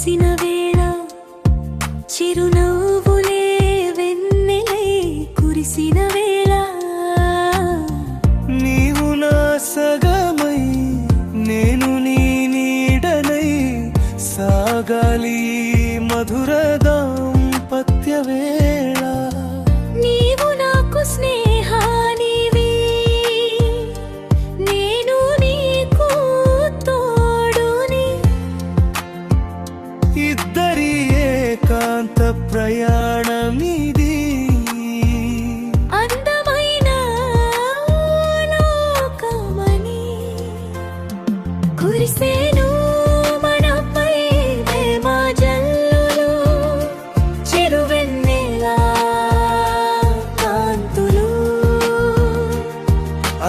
మురిసిన వేళ చిరునవ్వులే వెన్నెలై కురిసిన వేళ నీవు నా సగమై నేను నీ నీడనై సాగాలి మధుర దాంపత్య వేళ నీవు నాకు స్నేహానివి నేను నీకు తోడుని ఇద్దరి ఏకాంత ప్రయాణమిది అందమైన లోకమని కురిసేను మనపై ప్రేమ జల్లులు చిరువెన్నెల కాంతులు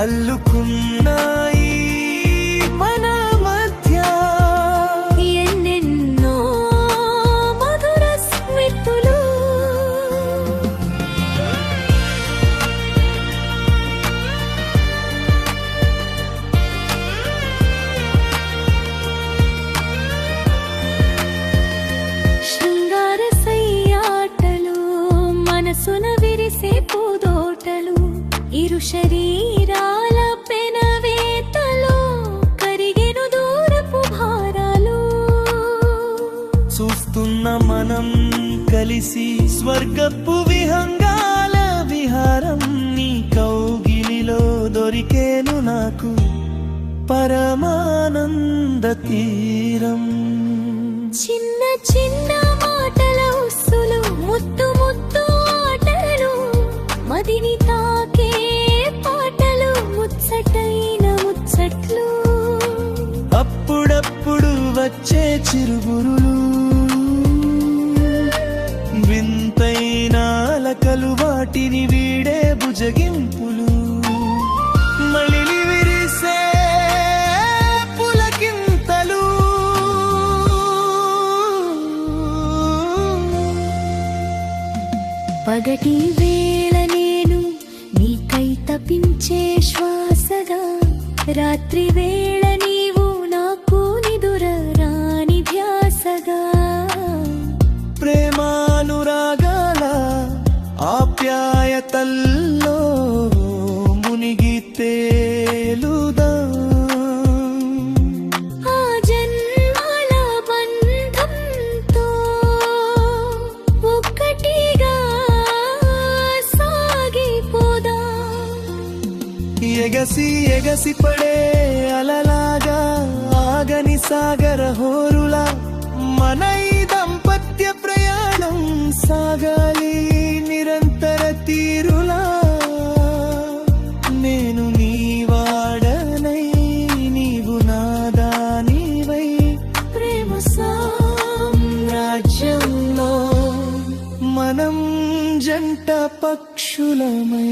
అల్లుకున్నాయి మన మధ్య ఎన్నెన్నో మధుర స్మృతులు శృంగార సయ్యాటలు మనసున విరిసే పూదోటలు ఇరు శరీరాల పెనవేతలో కరిగెను దూరపు భారాలు చూస్తున్న మనం కలిసి స్వర్గపు విహంగాల విహారం నీ కౌగిలిలో దొరికేను నాకు పరమానంద తీరం చిన్న చిన్న మాటల ఉస్సులు ముద్దు ముద్దు ఆటలు మదిని తాకే పాటలు ముచ్చటైన ముచ్చట్లు అప్పుడప్పుడు వచ్చే చిరుగురులు వింతైన అలకలు వాటిని వీడే భుజగింపులు మళ్ళీ విరిసే పులకింతలు పగటి వేళ నేను నీకై తపించే శ్వాసగా రాత్రి వేళ నీవు నాకు నిదుర రాని ధ్యాసగా ప్రేమానురాగాల ఆప్యాయతల్లో మునిగి తేలుదా ఆ జన్మల బంధంతో ఒక్కటిగా సాగిపోదా ఎగసి ఎగసి పడే అలలాగా ఆగని సాగర హోరులా మన ఈ దంపత్య ప్రయాణం సాగాలి నిరంతర తీరులా నేను నీ వాడనై నీవు నాదానివై ప్రేమ సామ్రాజ్యంలో మనం జంట పక్షులమై